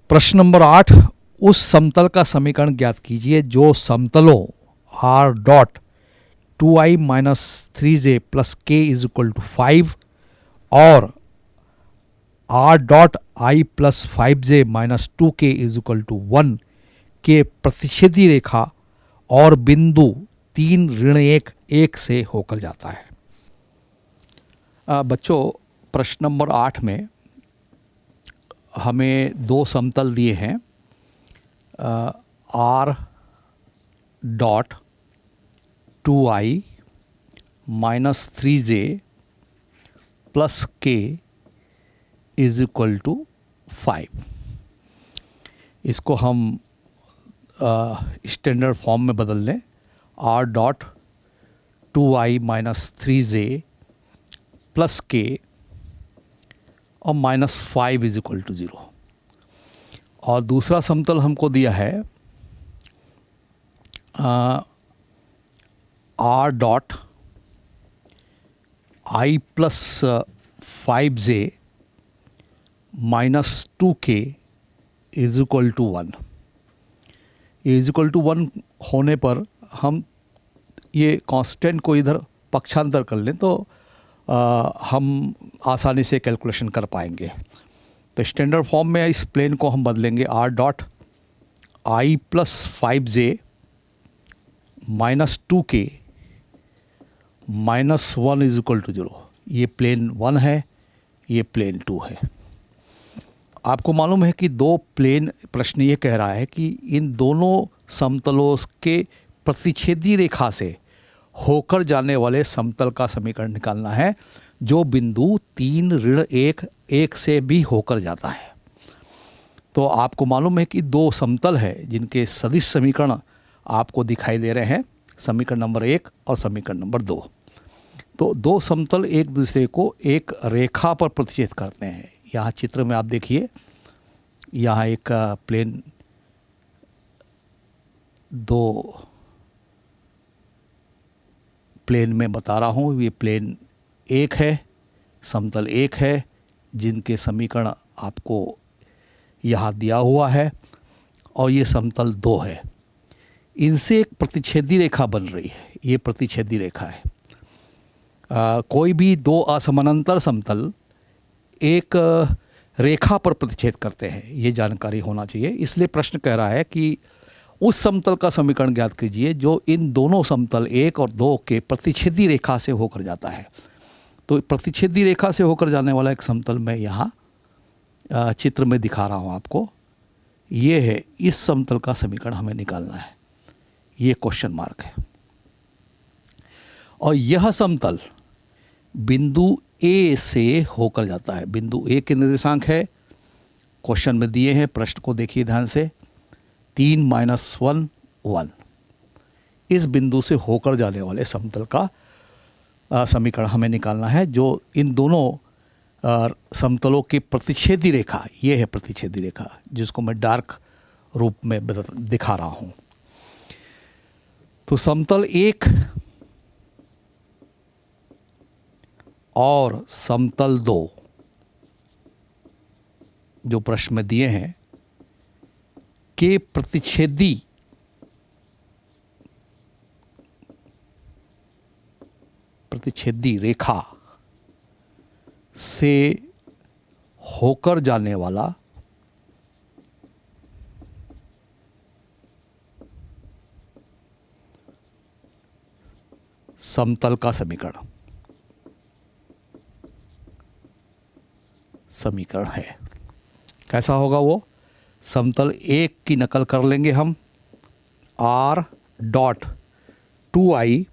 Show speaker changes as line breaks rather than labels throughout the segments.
प्रश्न नंबर 8, उस समतल का समीकरण ज्ञात कीजिए जो समतलों r dot 2i minus 3j plus k is equal to 5 और r dot i plus 5j minus 2k is equal to 1 के प्रतिच्छेदी रेखा और बिंदु 3 ऋण 1 से होकर जाता है। बच्चों, प्रश्न नंबर 8 में हमें दो समतल दिए हैं, r dot 2i minus 3j plus k is equal to 5। इसको हम स्टैंडर्ड फॉर्म में बदल लें, r dot 2i minus 3j plus k और माइनस 5 इज इक्वल टू 0। और दूसरा समतल हमको दिया है r dot i plus 5j minus 2k is equal to 1। Is equal to 1 होने पर हम ये कांस्टेंट को इधर पक्षांतर कर लें तो हम आसानी से कैलकुलेशन कर पाएंगे। तो स्टैंडर्ड फॉर्म में इस प्लेन को हम बदलेंगे, r dot i plus 5j minus 2k minus 1 is equal to 0। ये प्लेन 1 है, ये प्लेन 2 है। आपको मालूम है कि दो प्लेन, प्रश्न ये कह रहा है कि इन दोनों समतलों के प्रतिच्छेदी रेखा से होकर जाने वाले समतल का समीकरण निकालना है जो बिंदु 3 ऋण 1 से भी होकर जाता है। तो आपको मालूम है कि दो समतल है जिनके सदिश समीकरण आपको दिखाई दे रहे हैं, समीकरण नंबर 1 और समीकरण नंबर 2। तो दो समतल एक दूसरे को एक रेखा पर प्रतिच्छेद करते हैं। यहाँ चित्र में आप देखिए, यहाँ एक प्लेन, दो प्लेन में बता रहा हूँ, ये प्लेन 1 है, समतल 1 है, जिनके समीकरण आपको यहाँ दिया हुआ है, और ये समतल 2 है। इनसे एक प्रतिच्छेदी रेखा बन रही है, ये प्रतिच्छेदी रेखा है। कोई भी दो असमानांतर समतल एक रेखा पर प्रतिच्छेद करते हैं, ये जानकारी होना चाहिए। इसलिए प्रश्न कह रहा है कि उस समतल का समीकरण ज्ञात कीजिए जो इन दोनों समतल 1 और 2 के प्रतिच्छेदी रेखा से होकर जाता है। तो प्रतिच्छेदी रेखा से होकर जाने वाला एक समतल मैं यहाँ चित्र में दिखा रहा हूँ आपको, ये है। इस समतल का समीकरण हमें निकालना है, ये क्वेश्चन मार्क है। और यह समतल बिंदु ए से होकर जाता है। बिंदु ए के निर्देशांक है, क्वेश्चन में दिए हैं, प्रश्न को देखिए ध्यान से, 3 माइनस 1 1। इस बिंदु से होकर जाने वाले समतल का समीकरण हमें निकालना है जो इन दोनों समतलों की प्रतिच्छेदी रेखा, ये है प्रतिच्छेदी रेखा जिसको मैं डार्क रूप में दिखा रहा हूँ। तो समतल 1 और समतल 2 जो प्रश्न में दिए हैं के प्रतिच्छेदी रेखा से होकर जाने वाला समतल का समीकरण है। कैसा होगा वो? समतल 1 की नकल कर लेंगे हम, r dot 2i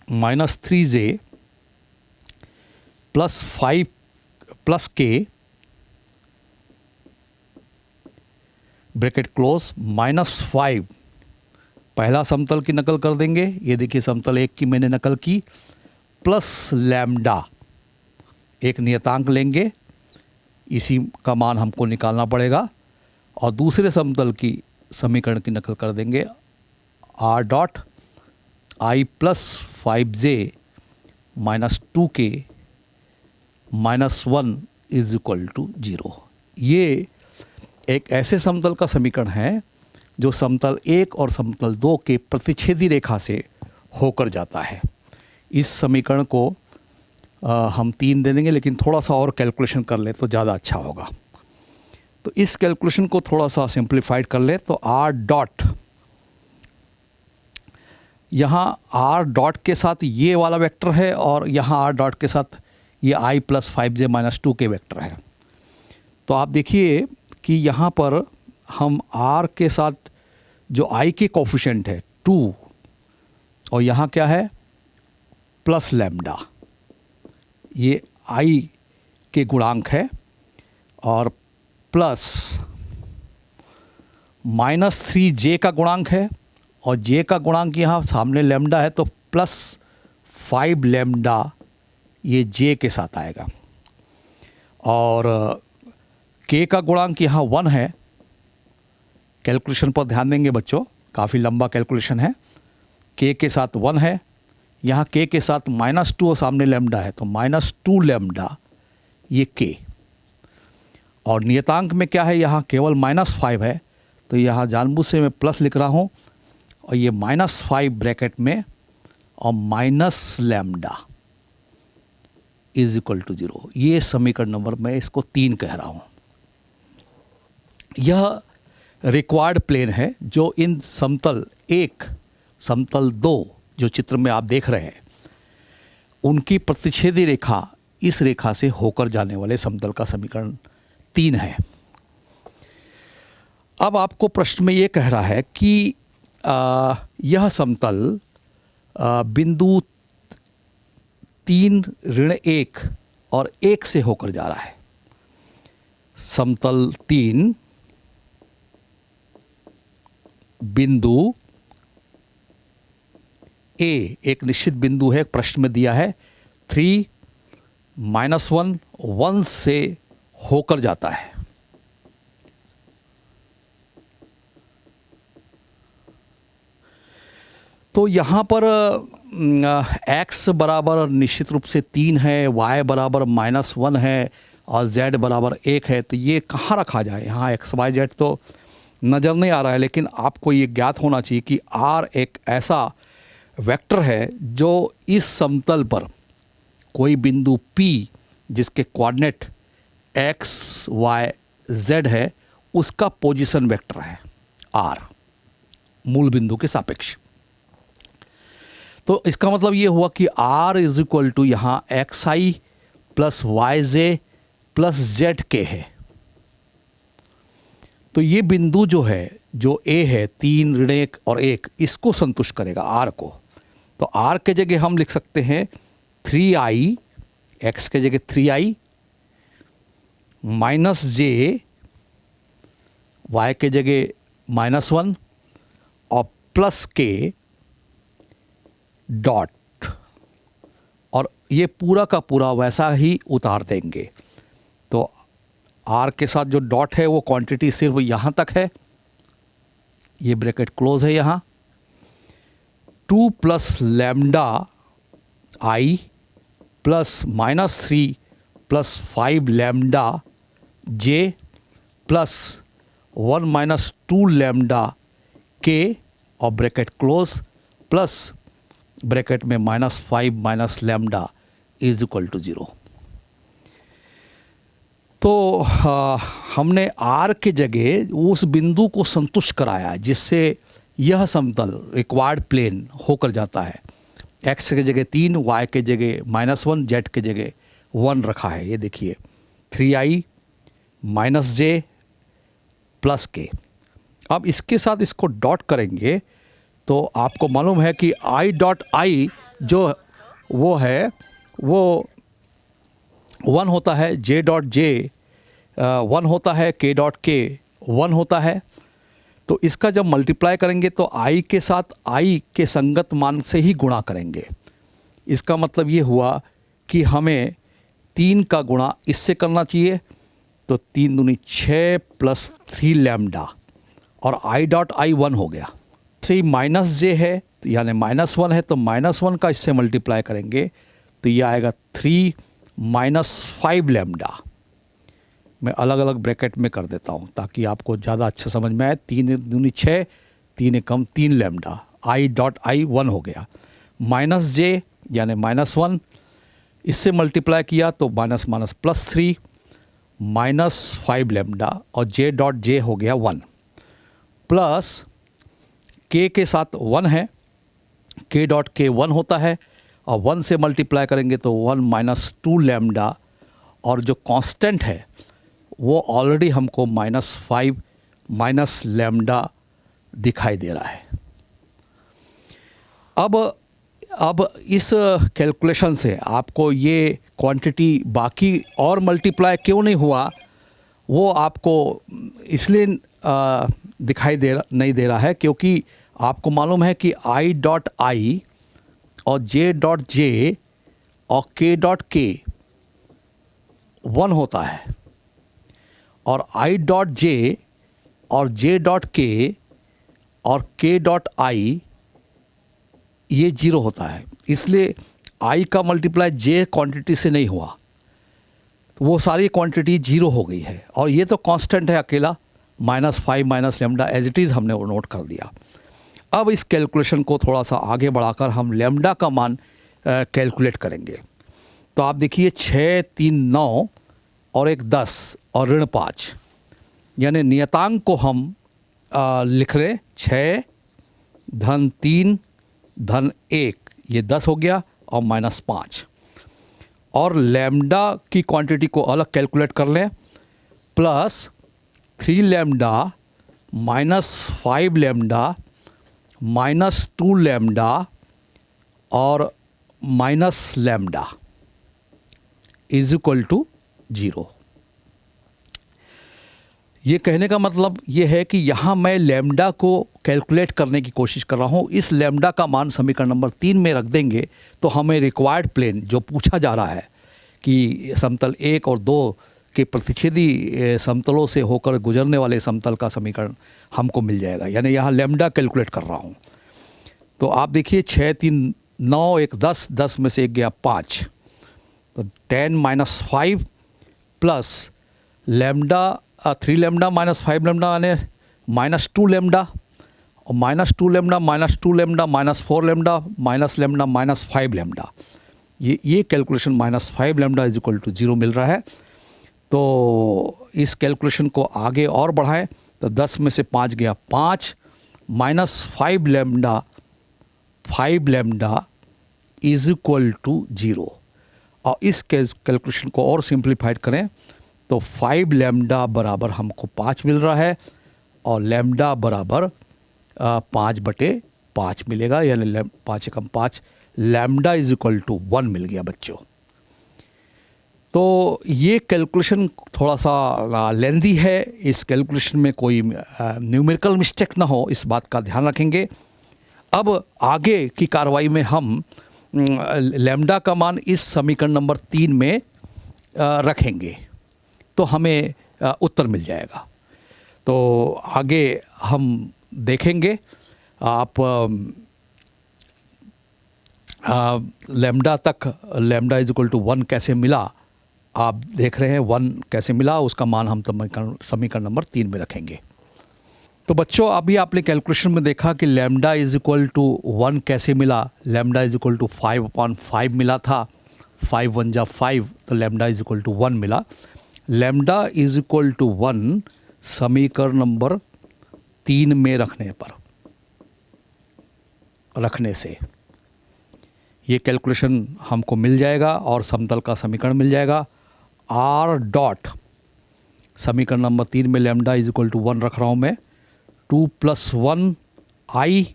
minus 3j plus 5 plus k bracket close minus 5, पहला समतल की नकल कर देंगे। ये देखिए समतल 1 की मैंने नकल की, प्लस लैम्डा, एक नियतांक लेंगे, इसी का मान हमको निकालना पड़ेगा। और दूसरे समतल की समीकरण की नकल कर देंगे, r dot i plus 5j minus 2k minus 1 is equal to 0। ये एक ऐसे समतल का समीकरण है जो समतल 1 और समतल 2 के प्रतिच्छेदी रेखा से होकर जाता है। इस समीकरण को हम 3 दे देंगे, लेकिन थोड़ा सा और कैलकुलेशन कर ले तो ज़्यादा अच्छा होगा। तो इस कैलकुलेशन को थोड़ा सा सिंप्लीफाइड कर ले तो r डॉट, यहाँ r डॉट के साथ ये वाला वेक्टर है और यहाँ r डॉट के साथ ये i + 5j-2 के वेक्टर है। तो आप देखिए कि यहाँ पर हम r के साथ जो i के कोफिशिएंट है 2 और यहाँ क्या है प्लस लैम्डा, ये i के गुणांक है, और प्लस -3j का गुणांक है, और j का गुणांक यहाँ सामने लैम्डा है तो प्लस 5 लैम्डा ये j के साथ आएगा, और k का गुणांक यहाँ 1 है। कैलकुलेशन पर ध्यान देंगे बच्चों, काफ़ी लंबा कैलकुलेशन है। k के साथ 1 है, यहाँ k के साथ -2 और सामने लैम्डा है तो -2 लैम्डा ये k, और नियतांक में क्या है यहाँ केवल -5 है तो यहाँ जानबूझ से मैं प्लस लिख रहा हूँ, और ये -5 ब्रैकेट में और माइनस लैम्डा = 0। ये समीकरण नंबर, मैं इसको 3 कह रहा हूँ। यह रिक्वायर्ड प्लेन है जो इन समतल 1, समतल 2 जो चित्र में आप देख रहे हैं, उनकी प्रतिच्छेदी रेखा इस रेखा से होकर जाने वाले समतल का समीकरण 3 है। अब आपको प्रश्न में ये कह रहा है कि यह समतल बिंदु 3-1 और 1 से होकर जा रहा है। समतल 3 बिंदु A एक निश्चित बिंदु है, प्रश्न में दिया है 3, -1, 1 से होकर जाता है। तो यहाँ पर x बराबर निश्चित रूप से 3 है, y बराबर -1 है और z बराबर 1 है। तो ये कहाँ रखा जाए? यहाँ x, y, z तो नज़र नहीं आ रहा है, लेकिन आपको ये ज्ञात होना चाहिए कि r एक ऐसा वेक्टर है जो इस समतल पर कोई बिंदु P जिसके कोऑर्डिनेट x, y, z है, उसका पोजीशन वेक्टर है r, मूल बिंदु के सापेक्ष। तो इसका मतलब ये हुआ कि r = यहाँ xi + yj + zk है। तो ये बिंदु जो है, जो A है 3-1 और 1, इसको संतुष्ट करेगा r को। तो r के जगह हम लिख सकते हैं 3i, x के जगह 3i -j, y के जगह -1 और प्लस k डॉट, और ये पूरा का पूरा वैसा ही उतार देंगे। तो r के साथ जो डॉट है वो क्वांटिटी सिर्फ यहाँ तक है, ये ब्रैकेट क्लोज है यहाँ। 2 + lambda i + -3 + 5 lambda j + 1 - 2 lambda k और ब्रैकेट क्लोज, प्लस ब्रैकेट में -5 - लैम्डा = 0। तो हमने r के जगह उस बिंदु को संतुष्ट कराया जिससे यह समतल रिक्वायर्ड प्लेन होकर जाता है। x के जगह 3, y के जगह -1, z के जगह 1 रखा है। ये देखिए 3i -j + k। अब इसके साथ इसको डॉट करेंगे तो आपको मालूम है कि i.i जो वो है वो 1 होता है, j.j 1 होता है, k.k 1 होता है। तो इसका जब मल्टीप्लाई करेंगे तो i के साथ i के संगत मान से ही गुणा करेंगे। इसका मतलब ये हुआ कि हमें 3 का गुणा इससे करना चाहिए, तो 3 दूनी 6 + 3 लैम्डा, और i.i 1 हो गया। से ही -j है यानी -1 है, तो -1 का इससे मल्टीप्लाई करेंगे तो ये आएगा 3 - 5 लैम्डा मैं अलग अलग ब्रैकेट में कर देता हूँ ताकि आपको ज़्यादा अच्छा समझ में आए। 3 दूनी 6, 3 एकम 3 लैम्डा, आई डॉट आई 1 हो गया, माइनस जे यानी -1, इससे मल्टीप्लाई किया तो माइनस माइनस प्लस 3, -5 लैम्डा और जे डॉट जे हो गया 1, प्लस के साथ 1 है, के डॉट के 1 होता है और 1 से मल्टीप्लाई करेंगे तो 1 - 2 लैम्डा, और जो कांस्टेंट है वो ऑलरेडी हमको -5 माइनस लैम्डा दिखाई दे रहा है। अब इस कैलकुलेशन से आपको ये क्वांटिटी बाकी और मल्टीप्लाई क्यों नहीं हुआ वो आपको इसलिए दिखाई नहीं दे रहा है क्योंकि आपको मालूम है कि आई डॉट आई और जे डॉट जे और के डॉट के 1 होता है, और आई डॉट जे और जे डॉट के और के डॉट आई ये 0 होता है। इसलिए आई का मल्टीप्लाई जे क्वांटिटी से नहीं हुआ, तो वो सारी क्वांटिटी 0 हो गई है। और ये तो कांस्टेंट है अकेला, -5 minus lambda as it is हमने वो नोट कर दिया। अब इस कैलकुलेशन को थोड़ा सा आगे बढ़ाकर हम लैम्डा का मान कैलकुलेट करेंगे। तो आप देखिए 6, 3, 9 और 1 10 और ऋण 5, यानी नियतांक को हम लिख लें 6 धन 3 धन 1, ये 10 हो गया, और -5, और लैम्डा की क्वांटिटी को अलग कैलकुलेट कर लें, प्लस 3 लैम्डा -5 लैम्डा -2 लैम्डा और minus lambda is equal to 0। ये कहने का मतलब ये है कि यहाँ मैं लैम्डा को कैलकुलेट करने की कोशिश कर रहा हूँ। इस लैम्डा का मान समीकरण नंबर 3 में रख देंगे तो हमें रिक्वायर्ड प्लेन जो पूछा जा रहा है कि समतल 1 और 2 के प्रतिच्छेदी समतलों से होकर गुजरने वाले समतल का समीकरण हमको मिल जाएगा। यानी यहाँ लैम्डा कैलकुलेट कर रहा हूँ। तो आप देखिए 6, 3, 9, 1 10, 10 में से 1 गया 5, तो 10 - 5 प्लस लैम्डा 3 लैम्डा -5 लैम्डा यानी -2 लैम्डा, और -2 lambda -2 lambda -4 lambda minus lambda -5 lambda, ये calculation -5 lambda is equal to 0 मिल रहा है। तो इस कैलकुलेशन को आगे और बढ़ाएं तो 10 में से 5 गया 5, -5 lambda 5 lambda is equal to 0। और इस कैलकुलेशन को और सिंप्लीफाइड करें तो 5 लैम्डा बराबर हमको 5 मिल रहा है, और लैम्डा बराबर 5/5 मिलेगा, यानी 5 एकम 5 लैम्डा इज इक्वल टू 1 मिल गया बच्चों। तो ये कैलकुलेशन थोड़ा सा लेंदी है, इस कैलकुलेशन में कोई न्यूमेरिकल मिस्टेक ना हो, इस बात का ध्यान रखेंगे। अब आगे की कार्रवाई में हम लैम्डा का मान इस समीकरण नंबर 3 में रखेंगे तो हमें उत्तर मिल जाएगा। तो आगे हम देखेंगे। आप लैम्डा तक लैम्डा इज इक्वल टू 1 कैसे मिला, आप देख रहे हैं 1 कैसे मिला, उसका मान हम समीकरण नंबर 3 में रखेंगे। तो बच्चों अभी आपने कैलकुलेशन में देखा कि लैम्डा इज इक्वल टू 1 कैसे मिला। लैम्डा इज इक्वल टू 5/5 मिला था, 5 × 1 = 5, तो लैम्डा इज इक्वल टू 1 मिला। लैम्डा इज इक्वल टू 1 समीकरण नंबर 3 में रखने से ये कैलकुलेशन हमको मिल जाएगा और समतल का समीकरण मिल जाएगा। आर डॉट समीकरण नंबर 3 में लैम्डा इज इक्वल टू 1 रख रहा हूँ मैं, 2 + 1 आई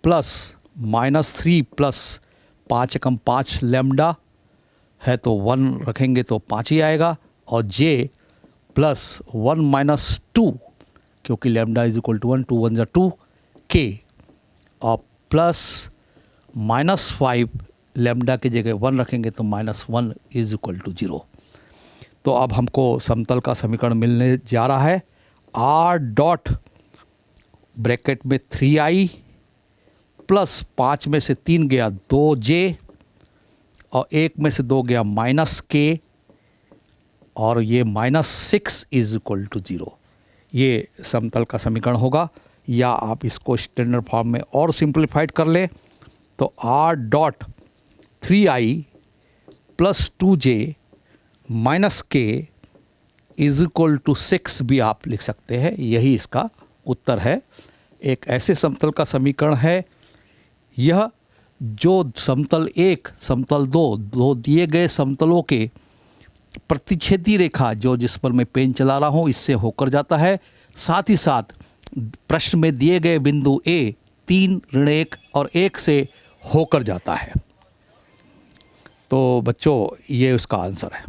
प्लस -3 प्लस 5 एकम 5 लैम्डा है तो 1 रखेंगे तो 5 ही आएगा, और j प्लस 1 - 2 क्योंकि लैम्डा इज इक्वल टू 1, 2 × 1 = 2 के, और प्लस -5 लैम्डा की जगह 1 रखेंगे तो -1 इज इक्वल टू 0। तो अब हमको समतल का समीकरण मिलने जा रहा है। आर डॉट ब्रैकेट में 3i प्लस 5 में से 3 गया 2j और 1 में से 2 गया -k और ये -6 इज इक्वल टू 0, ये समतल का समीकरण होगा। या आप इसको स्टैंडर्ड फॉर्म में और सिंप्लीफाइड कर लें तो r dot 3i plus 2j minus k is equal to 6 भी आप लिख सकते हैं। यही इसका उत्तर है। एक ऐसे समतल का समीकरण है यह जो समतल 1, समतल 2 दिए गए समतलों के प्रतिच्छेदी रेखा जो जिस पर मैं पेन चला रहा हूँ इससे होकर जाता है। साथ ही साथ प्रश्न में दिए गए बिंदु A 3, ऋण 1 और 1 से होकर जाता है। तो बच्चों ये उसका आंसर है।